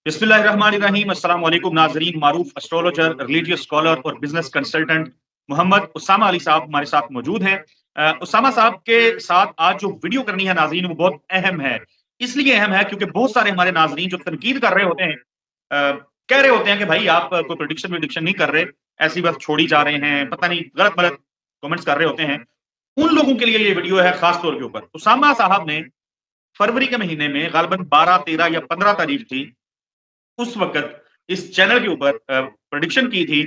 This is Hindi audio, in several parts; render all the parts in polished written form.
बिस्मिल्लाहिर्रहमानिर्रहीम। अस्सलाम वालेकुम नाज़रीन। मारूफ एस्ट्रोलॉजर, रिलीजियस स्कॉलर और बिजनेस कंसल्टेंट मोहम्मद उसामा अली साहब हमारे साथ मौजूद हैं। उसामा साहब के साथ आज जो वीडियो करनी है नाज़रीन, वो बहुत अहम है। इसलिए अहम है क्योंकि बहुत सारे हमारे नाज़रीन जो तनकीद कर रहे होते हैं, कह रहे होते हैं कि भाई आप कोई प्रेडिक्शन वेडिक्शन नहीं कर रहे, ऐसी बस छोड़ी जा रहे हैं, पता नहीं गलत-मलत कमेंट्स कर रहे होते हैं। उन लोगों के लिए ये वीडियो है खास तौर के ऊपर। उसामा साहब ने फरवरी के महीने में ग़ालिबन 12, 13 या 15 तारीख थी, उस वक़्त इस चैनल के ऊपर प्रेडिक्शन की थी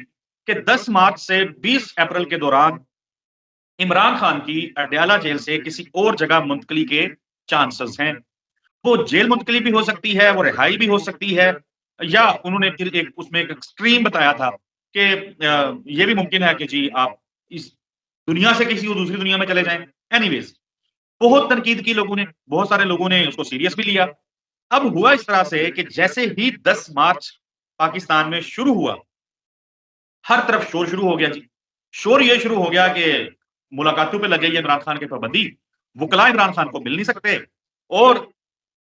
कि 10 मार्च से 20 अप्रैल के दौरान इमरान खान की अडयाला जेल से किसी और जगह मुंतकली के चांसेस हैं। वो जेल मुंतकली भी हो सकती है, वो रिहाई भी हो सकती है, या उन्होंने फिर एक उसमें एक एक्सट्रीम बताया था कि ये भी मुमकिन है कि जी आप इस दुनिया से किसी और दूसरी दुनिया में चले जाएँ। एनीवेज़, बहुत तनकीद की लोगों ने, बहुत सारे लोगों ने उसको सीरियस भी लिया। अब हुआ इस तरह से कि जैसे ही 10 मार्च पाकिस्तान में शुरू हुआ, हर तरफ शोर शुरू हो गया जी। शोर ये शुरू हो गया कि मुलाकातों पे लग गई है इमरान खान की पाबंदी, वुकला इमरान खान को मिल नहीं सकते, और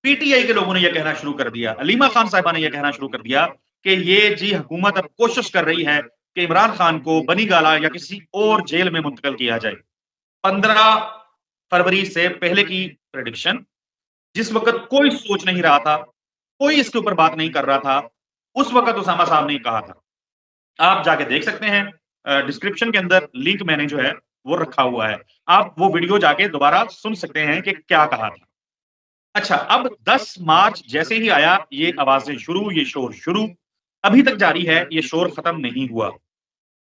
पीटीआई के लोगों ने यह कहना शुरू कर दिया, अलीमा खान साहिबा ने यह कहना शुरू कर दिया कि ये जी हुकूमत अब कोशिश कर रही है कि इमरान खान को बनी गाला या किसी और जेल में मुंतकिल किया जाए। 15 फरवरी से पहले की प्रेडिक्शन, जिस वक़्त कोई सोच नहीं रहा था, कोई इसके ऊपर बात नहीं कर रहा था, उस वक़्त उसामा साहब ने कहा था। आप जाके देख सकते हैं, डिस्क्रिप्शन के अंदर लिंक मैंने जो है वो रखा हुआ है। आप वो वीडियो जाके दोबारा सुन सकते हैं कि क्या कहा था। अच्छा, अब 10 मार्च जैसे ही आया, ये आवाज़ें शुरू, ये शोर शुरू, अभी तक जारी है, ये शोर खत्म नहीं हुआ।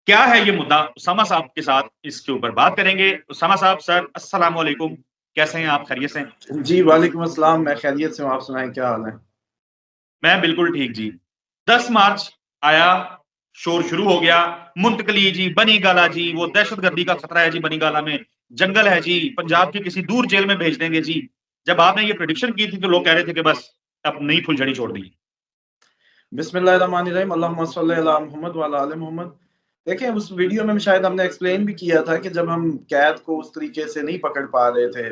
क्या है ये मुद्दा? उसामा साहब के साथ इसके ऊपर बात करेंगे। उसामा साहब, सर अस्सलाम वालेकुम, कैसे हैं आप? खैरियत से हैं? जी, वालेकुम अस्सलाम। मैं खैरियत से हूँ, आप सुनाएँ क्या हाल है? मैं बिल्कुल ठीक जी। 10 मार्च आया, शोर शुरू हो गया, मुंतकली जी, बनी गाला जी, वो दहशतगर्दी का खतरा है जी बनी गाला में, जंगल है जी, पंजाब की किसी दूर जेल में भेज देंगे जी। जब आपने ये प्रेडिक्शन की थी तो लोग कह रहे थे कि बस अब नई फुलझड़ी छोड़ दी। बिस्मिल्लाहिर्रहमानिर्रहीम, अल्लाहुम्मा सल्लि अला मुहम्मद व अला आलि मोहम्मद। देखिए, उस वीडियो में शायद हमने एक्सप्लेन भी किया था कि जब हम कैद को उस तरीके से नहीं पकड़ पा रहे थे,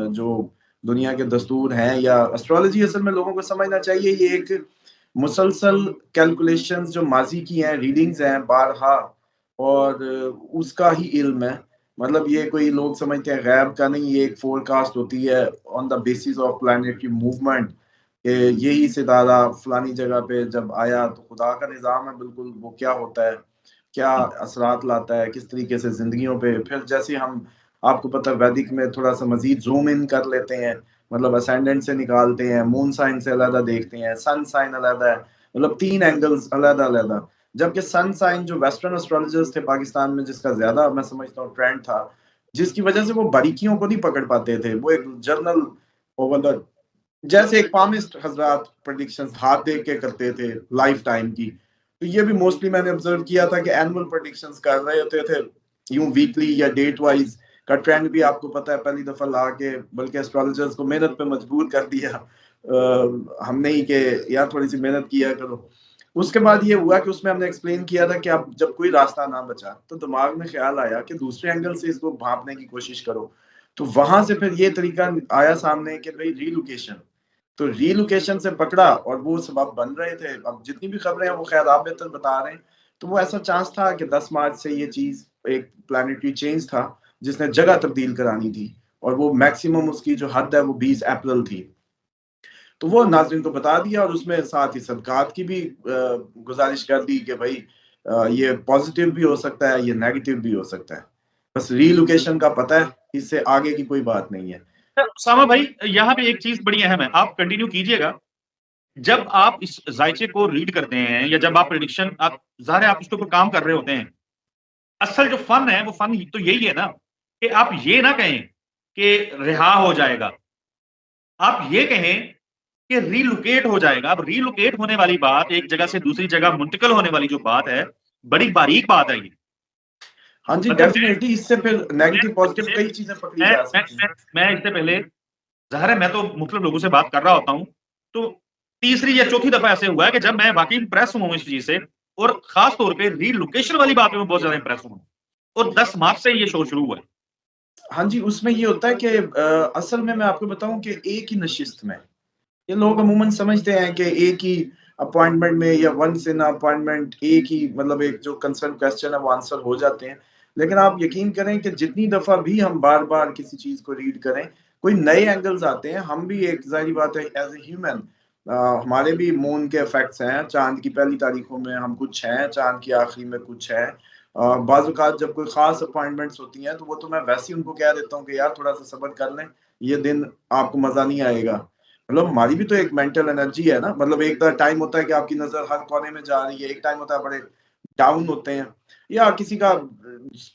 जो दुनिया के दस्तूर हैं या एस्ट्रोलॉजी, असल में लोगों को समझना चाहिए ये एक मुसलसल कैलकुलेशंस जो माज़ी की हैं, रीडिंग्स हैं बारहा, और उसका ही इल्म है। मतलब ये कोई लोग समझते हैं गैब का नहीं, ये एक फोरकास्ट होती है on the basis of planetary movement, कि यही सितारा फलानी जगह पे जब आया तो खुदा का निज़ाम है बिल्कुल, वो क्या होता है, क्या असरात लाता है, किस तरीके से ज़िंदगियों पे। फिर जैसे हम, आपको पता है वैदिक में थोड़ा-सा मज़ीद ज़ूम इन कर लेते हैं, मतलब असेंडेंट से निकालते हैं, मून साइन से अलग देखते हैं, सन साइन अलग है, मतलब 3 एंगल्स अलग-अलग। जबकि सन साइन जो वेस्टर्न एस्ट्रोलॉजर्स थे पाकिस्तान में, जिसका ज़्यादा मैं समझता हूँ ट्रेंड था, जिसकी वजह से वो बारीकियों को नहीं पकड़ पाते थे। वो एक जर्नल ओवर द, जैसे एक पामिस्ट हजरात प्रेडिक्शंस हाथ देख के करते थे लाइफ टाइम की, तो ये भी मोस्टली मैंने ऑब्जर्व किया था कि एनुअल प्रेडिक्शंस कर रहे होते थे, यूं वीकली या डेट वाइज का ट्रेंड भी आपको पता है पहली दफा ला के, बल्कि एस्ट्रोलॉजर्स को मेहनत पे मजबूर कर दिया हमने ही, कि यार थोड़ी सी मेहनत किया करो। उसके बाद ये हुआ कि उसमें हमने एक्सप्लेन किया था कि अब जब कोई रास्ता ना बचा तो दिमाग में ख्याल आया कि दूसरे एंगल से इसको भांपने की कोशिश करो। तो वहां से फिर ये तरीका आया सामने कि भाई रीलोकेशन, तो रीलोकेशन से पकड़ा और वो सबब बन रहे थे। अब जितनी भी खबरें हैं वो खैर आप बेहतर बता रहे हैं, तो वो ऐसा चांस था कि 10 मार्च से ये चीज एक प्लानिटरी चेंज था जिसने जगह तब्दील करानी थी, और वो मैक्सिमम उसकी जो हद है वो 20 अप्रैल थी। तो वो नाज़रीन को बता दिया, और उसमें साथ ही सदकात की भी गुजारिश कर दी कि भाई ये पॉजिटिव भी हो सकता है, ये नेगेटिव भी हो सकता है। बस रीलोकेशन का पता है, इससे आगे की कोई बात नहीं है। उसामा भाई, यहाँ पे एक चीज बड़ी अहम है, आप कंटिन्यू कीजिएगा। जब आप इस जायचे को रीड करते हैं या जब आप प्रेडिक्शन, आप ज़ाहिर है आप उसके ऊपर काम कर रहे होते हैं, असल जो फन है वो फन तो यही है ना कि आप ये ना कहें कि रिहा हो जाएगा, आप ये कहें कि रीलोकेट हो जाएगा। अब रीलोकेट होने वाली बात, एक जगह से दूसरी जगह मुंतकिल होने वाली जो बात है, बड़ी बारीक बात है ये। हाँ जी, मतलब डेफिनेटली इससे फिर नेगेटिव पॉजिटिव मैं कई चीजें पकड़ी मैं जा मैं सकती हैं। मैं मैं इससे पहले, ज़ाहिर है मैं तो मुख्तलिफ लोगों से बात कर रहा होता हूँ, तो तीसरी या चौथी दफा ऐसे हुआ है कि जब मैं वाकई इंप्रेस हुआ हूँ इस चीज से, और खास तौर पे रीलोकेशन वाली बात में मैं बहुत ज्यादा इंप्रेस हुआ हूँ, और 10 मार्च से ये शो शुरू हुआ है। हाँ जी, उसमें ये होता है कि असल में मैं आपको बताऊं कि एक ही नशिस्त में, ये लोग अमूमन समझते हैं कि एक ही अपॉइंटमेंट में या वंस इन अपॉइंटमेंट एक ही मतलब एक जो कंसर्न क्वेश्चन है वो आंसर हो जाते हैं। लेकिन आप यकीन करें कि जितनी दफा भी हम बार बार किसी चीज को रीड करें, कोई नए एंगल्स आते हैं। हम भी एक जाहिर बात है एज ए ह्यूमन हमारे भी मून के इफेक्ट्स हैं। चांद की पहली तारीखों में हम कुछ हैं, चांद की आखिरी में कुछ है। बाज़ औक़ात जब कोई खास अपॉइंटमेंट्स होती हैं तो वो तो मैं वैसे ही उनको कह देता हूँ कि यार थोड़ा सा सब्र कर लें, ये दिन आपको मजा नहीं आएगा। मतलब हमारी भी तो एक मेंटल एनर्जी है ना। मतलब एक टाइम होता है कि आपकी नजर हर कोने में जा रही है, एक टाइम होता है बड़े डाउन होते हैं, या किसी का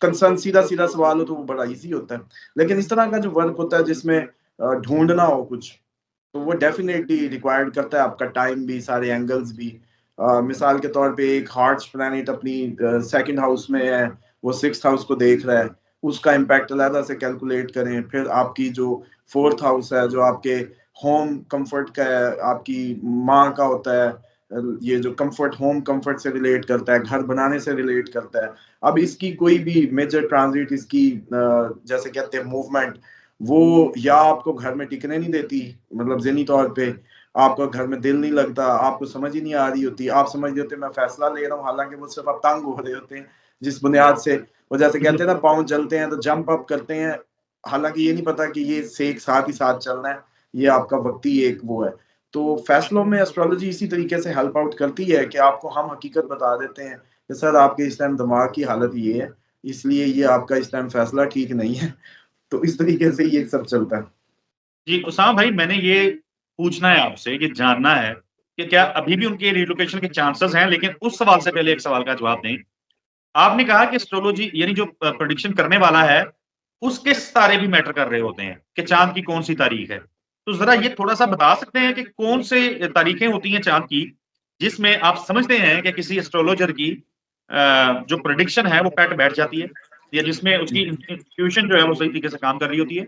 कंसर्न सीधा सीधा सवाल हो तो वो बड़ा इजी होता है। लेकिन इस तरह का जो वर्क होता है जिसमें ढूंढना हो कुछ, तो वो डेफिनेटली रिक्वायर्ड करता है आपका टाइम भी, सारे एंगल्स भी। मिसाल के तौर पे एक हार्ट्स प्लैनेट अपनी सेकंड हाउस में है, वो सिक्स्थ हाउस को देख रहा है, उसका इम्पैक्ट अलग से कैलकुलेट करें। फिर आपकी जो फोर्थ हाउस है जो आपके होम कंफर्ट का है, आपकी माँ का होता है, ये जो कंफर्ट होम कंफर्ट से रिलेट करता है, घर बनाने से रिलेट करता है। अब इसकी कोई भी मेजर ट्रांजिट, इसकी जैसे कहते हैं मूवमेंट, वो या आपको घर में टिकने नहीं देती, मतलब ज़हनी तौर पे आपका घर में दिल नहीं लगता, आपको समझ ही नहीं आ रही होती, आप समझ रहे होते मैं फैसला ले रहा हूँ, हालांकि वो सिर्फ आप तंग हो रहे होते हैं जिस बुनियाद से। वो जैसे कहते हैं ना पाँव जलते हैं तो जंप अप करते हैं, हालांकि ये नहीं पता कि ये से एक साथ ही साथ चलना है, ये आपका वक्ती एक वो है। तो फैसलों में एस्ट्रोलॉजी इसी तरीके से हेल्प आउट करती है कि आपको हम हकीकत बता देते हैं कि सर आपके इस टाइम दिमाग की हालत ये है, इसलिए ये आपका इस टाइम फैसला ठीक नहीं है। तो इस तरीके से ये सब चलता है। जी, उसामा भाई मैंने ये पूछना है आपसे, ये जानना है कि क्या अभी भी उनके रिलोकेशन के चांसेस हैं? लेकिन उस सवाल से पहले एक सवाल का जवाब दें। आपने कहा कि एस्ट्रोलॉजी यानी जो प्रेडिक्शन करने वाला है, उसके सितारे भी मैटर कर रहे होते हैं कि चाँद की कौन-सी तारीख है। तो ज़रा ये थोड़ा-सा बता सकते हैं कि कौन से तारीखें होती हैं चाँद की, जिसमें आप समझते हैं कि किसी एस्ट्रोलॉजर की जो प्रेडिक्शन है वो पैट बैठ जाती है या जिसमें उसकी इंट्यूशन जो है वो सही तरीके से काम कर रही होती है?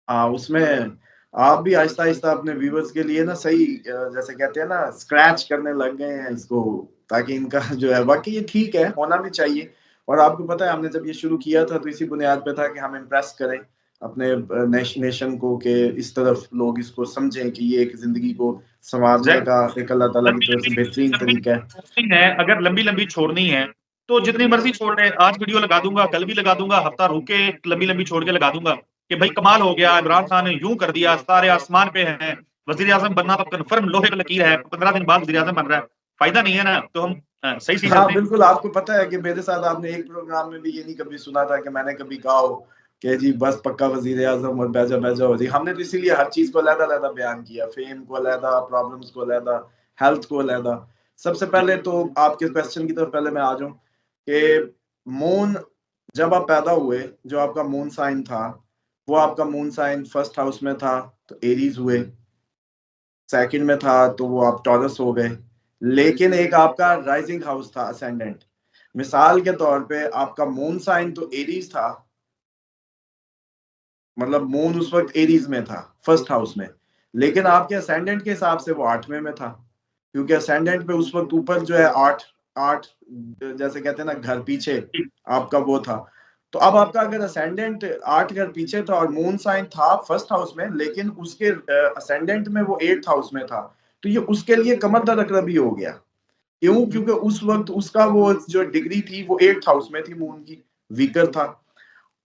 हाँ, उसमें आप भी आहिस्ता-आहिस्ता अपने व्यूअर्स के लिए ना सही जैसे कहते हैं ना स्क्रैच करने लग गए हैं इसको, ताकि इनका जो है वाक़ई ये ठीक है, होना भी चाहिए। और आपको पता है हमने जब ये शुरू किया था तो इसी बुनियाद पे था कि हम इम्प्रेस करें अपने नेशन को, कि इस तरफ लोग इसको समझें कि ये एक ज़िंदगी को सँवारने एग्ज़ैक्ट का एक अल्लाह ताला की तरफ लंबी-लंबी से बेहतरीन लंबी तरीका है। छोड़नी है, अगर लंबी-लंबी छोड़नी है, तो जितनी मर्ज़ी छोड़ लें, आज वीडियो लगा दूँगा, कल भी लगा दूँगा, हफ्ता रुक के लंबी-लंबी छोड़ के लगा दूँगा कि भाई कमाल हो गया, इमरान खान ने यूँ कर दिया, सितारे आसमान पे हैं, वज़ीर-ए-आज़म बनना तो कन्फर्म लोहे की लकीर है, 15 दिन बाद वज़ीर-ए-आज़म बन रहा है। फ़ायदा नहीं है ना, तो हम सही-सही हाँ, चलते हैं। बिल्कुल, आपको पता है कि मेरे साथ आपने एक प्रोग्राम में भी ये नहीं कभी सुना था कि मैंने कभी कहा हो कि जी बस पक्का वज़ीर-ए-आज़म और बैजा-बैजा हो जी। हमने तो इसीलिए हर चीज़ को अलग-अलग बयान किया, फ़ेम को अलग, प्रॉब्लम्स को अलग, हेल्थ को अलग। सबसे जी, पहले तो आपके क्वेश्चन की तरफ पहले मैं आ जाऊँ कि मून, जब आप पैदा हुए, जो आपका मून साइन था, वो आपका मून साइन फर्स्ट हाउस में था, तो एरीज़ हुए। सेकंड में था तो वो आप टॉरस हो गए। लेकिन एक आपका राइजिंग हाउस था असेंडेंट। मिसाल के तौर पे आपका मून साइन तो एरीज था, मतलब मून उस वक्त एरीज में था फर्स्ट हाउस में, लेकिन आपके असेंडेंट के हिसाब से वो 8वें में था, क्योंकि असेंडेंट पे उस वक्त ऊपर जो है 8 8 जैसे कहते हैं ना घर पीछे जी, आपका वो था। तो अब आपका अगर असेंडेंट 8 घर पीछे था और मून साइन था फर्स्ट हाउस में, लेकिन उसके असेंडेंट में वो 8th हाउस में था, तो ये उसके लिए कमर दर अकरबी हो गया। क्यों? हुँ, क्योंकि उस वक्त उसका वो जो डिग्री थी वो 8th हाउस में थी मून की, वीकर था।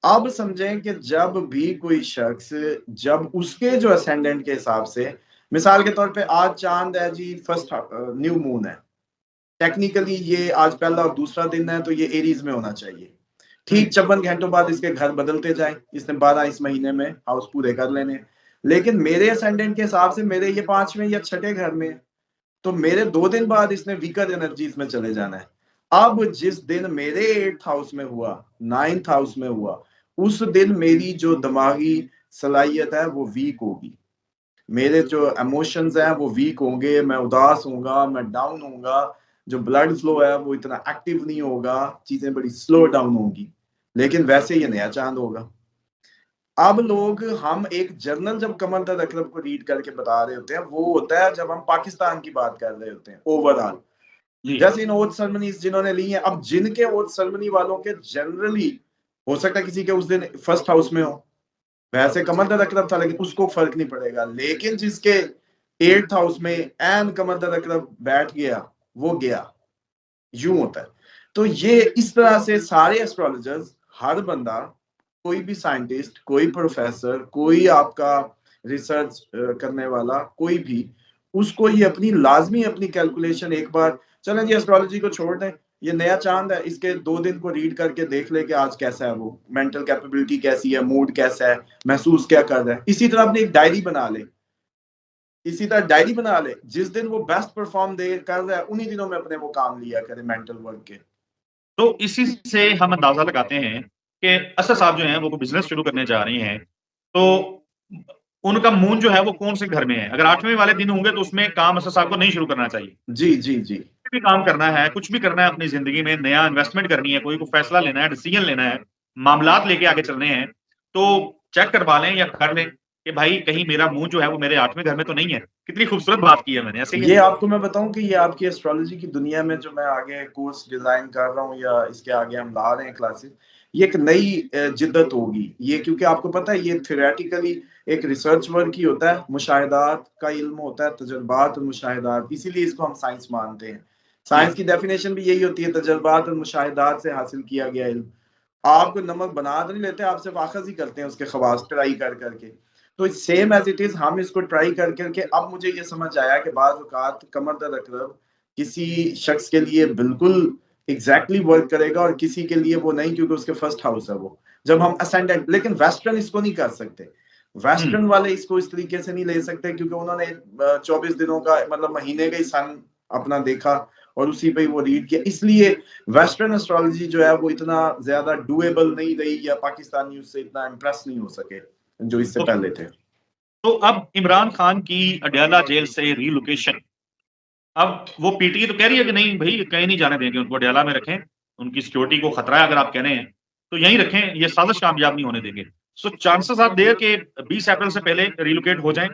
अब समझें कि जब भी कोई शख्स, जब उसके जो असेंडेंट के हिसाब से, मिसाल के तौर पे आज चांद है जी फर्स्ट न्यू मून है, टेक्निकली ये आज पहला और दूसरा दिन है तो ये एरीज में होना चाहिए। हुँ, ठीक 54 घंटों बाद इसके घर बदलते जाएं, इसने 12 इस महीने में हाउस पूरे कर लेने। लेकिन मेरे असेंडेंट के हिसाब से मेरे ये 5वें या 6ठे घर में है, तो मेरे 2 दिन बाद इसने वीकर एनर्जीज में चले जाना है। अब जिस दिन मेरे 8th हाउस में हुआ, 9th हाउस में हुआ, उस दिन मेरी जो दिमागी सलाहियत है वो वीक होगी। मेरे जो इमोशंस हैं वो वीक होंगे, मैं उदास होऊँगा, मैं डाउन होऊँगा, जो ब्लड फ्लो है वो इतना एक्टिव नहीं होगा, चीज़ें बड़ी स्लो डाउन होंगी। लेकिन वैसे ये नया चाँद होगा। अब लोग, हम एक जर्नल जब कमर दर अकरम को रीड करके बता रहे होते हैं, वो होता है जब हम पाकिस्तान की बात कर रहे होते हैं ओवरऑल। जी, जैसे इन ओथ सेरेमनीज़ जिन्होंने ली हैं, अब जिनके ओथ सेरेमनी वालों के जनरली हो सकता है किसी के उस दिन फर्स्ट हाउस में हो, वैसे कमर दर अकरम था लेकिन उसको फ़र्क नहीं पड़ेगा। लेकिन जिसके 8th हाउस में एन कमर दर अकरब बैठ गया, वो गया, यूं होता है। तो ये इस तरह से सारे एस्ट्रोलॉजर्स, हर बंदा, कोई भी साइंटिस्ट, कोई प्रोफेसर, कोई आपका रिसर्च करने वाला, कोई भी, उसको ये अपनी लाजमी अपनी कैलकुलेशन एक बार, चलें जी एस्ट्रोलॉजी को छोड़ दें, ये नया चांद है, इसके 2 दिन को रीड करके देख ले कि आज कैसा है, वो मेंटल कैपेबिलिटी कैसी है, मूड कैसा है, महसूस क्या कर रहा है। इसी तरह अपनी एक डायरी बना ले, इसी तरह डायरी बना ले, जिस दिन वो बेस्ट परफॉर्म दे कर रहा है उन्हीं दिनों में अपने वो काम लिया करे मेंटल वर्क के। तो इसी से हम अंदाजा लगाते हैं कि असद साहब जो हैं वो बिजनेस शुरू करने जा रही हैं, तो उनका मून जो है वो कौन से घर में है? अगर 8वें वाले दिन होंगे तो उसमें काम असद साहब को नहीं शुरू करना चाहिए। जी जी जी कुछ भी काम करना है, कुछ भी करना है अपनी जिंदगी में, नया इन्वेस्टमेंट करनी है, कोई को फैसला लेना है, डिसीजन लेना है, मामलात लेके आगे चलने हैं, तो चेक करवा लें या कर लें कि भाई कहीं मेरा मून जो है वो मेरे 8वें घर में तो नहीं है। कितनी खूबसूरत बात की है मैंने, ऐसे ही ये है। आपको मैं बताऊं कि ये आपकी एस्ट्रोलॉजी की दुनिया में जो मैं आगे कोर्स डिजाइन कर रहा हूँ या इसके आगे हम ला रहे हैं क्लासेस, ये एक नई जिद्दत होगी ये, क्योंकि आपको पता है ये थ्योरेटिकली एक रिसर्च वर्क ही होता है, मुशाहिदात का इल्म होता है, तजर्बात और मुशाहिदात, इसीलिए इसको हम साइंस मानते हैं। जी। साइंस की डेफिनेशन भी यही होती है, तजर्बात और मुशाहिदात से हासिल किया गया इल्म। आपको नमक बना तो नहीं लेते, आप सिर्फ आखज ही करते हैं उसके खवास ट्राई कर करके। तो सेम एज इट इज हम इसको ट्राई कर करके अब मुझे ये समझ आया कि बाज़ औक़ात कमर दर अकरब किसी शख्स के लिए बिल्कुल एग्जैक्टली वर्क करेगा और किसी के लिए वो नहीं, क्योंकि उसके फर्स्ट हाउस है वो, जब हम असेंडेंट। लेकिन वेस्टर्न इसको नहीं कर सकते, हुँ। वेस्टर्न वाले इसको इस तरीके से नहीं ले सकते, क्योंकि उन्होंने 24 दिनों का मतलब महीने का ही सन अपना देखा और उसी पे ही वो रीड किया, इसलिए वेस्टर्न एस्ट्रोलॉजी जो है वो इतना ज्यादा डुएबल नहीं रही, या पाकिस्तानी उससे इतना इम्प्रेस नहीं हो सके जो इससे ओके। पहले थे। तो अब इमरान खान की अडयाला जेल से रिलोकेशन, अब वो पीटीए तो कह रही है कि नहीं भई कहीं नहीं जाने देंगे, उनको अडयाला में रखें, उनकी सिक्योरिटी को खतरा है अगर आप कह रहे हैं, तो यहीं रखें, ये साजिश कामयाब नहीं होने देंगे। सो चांसेस आर देयर कि 20 अप्रैल से पहले रिलोकेट हो जाएँ?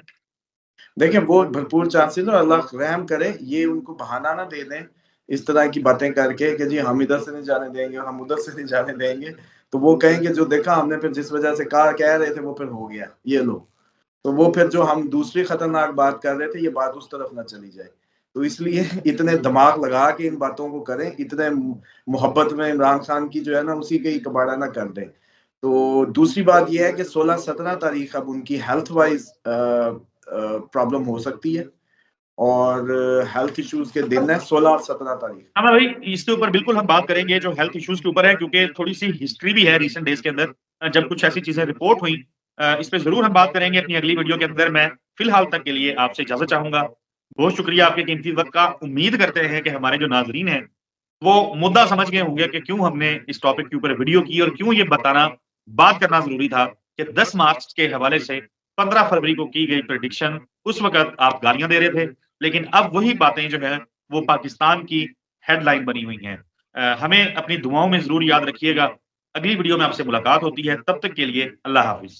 देखिए वो भरपूर चांसेस है, अल्लाह रहम करे, ये उनको बहाना ना दे दें इस तरह की बातें करके कि जी हम इधर से नहीं जाने देंगे, हम उधर से नहीं जाने देंगे, तो वो कहेंगे जो देखा हमने, फिर जिस वजह से कहा कह रहे थे वो फिर हो गया, ये लो। तो वो फिर जो हम दूसरी खतरनाक बात कर रहे थे, ये बात उस तरफ ना चली जाए। तो इसलिए इतने दिमाग लगा के इन बातों को करें, इतने मोहब्बत में इमरान खान की जो है ना उसी के ही कबाड़ा ना कर दें। तो दूसरी बात ये है कि 16-17 तारीख अब उनकी हेल्थ वाइज प्रॉब्लम हो सकती है, और हेल्थ इश्यूज के दिन है 16 और 17 तारीख। हाँ, मैं भाई इसके ऊपर बिल्कुल हम बात करेंगे जो हेल्थ इश्यूज के ऊपर है, क्योंकि थोड़ी-सी हिस्ट्री भी है रीसेंट डेज़ के अंदर, जब कुछ ऐसी चीज़ें रिपोर्ट हुई, इस पे ज़रूर हम बात करेंगे अपनी अगली वीडियो के अंदर। मैं फिलहाल तक के लिए आपसे इजाज़त चाहूँगा। बहुत शुक्रिया आपके कीमती वक़्त का। उम्मीद करते हैं कि हमारे जो नाज़रीन हैं, वो मुद्दा समझ गए होंगे कि क्यों हमने इस टॉपिक के ऊपर वीडियो की और क्यों ये बताना, बात करना ज़रूरी था कि 10 मार्च के हवाले से 15 फरवरी को की गई प्रेडिक्शन, उस वक़्त आप गालियाँ दे रहे थे, लेकिन अब वही बातें जो है, वो पाकिस्तान की हेडलाइन बनी हुई हैं। हमें अपनी दुआओं में ज़रूर याद रखिएगा। अगली वीडियो में आपसे मुलाकात होती है, तब तक के लिए अल्लाह हाफ़िज़।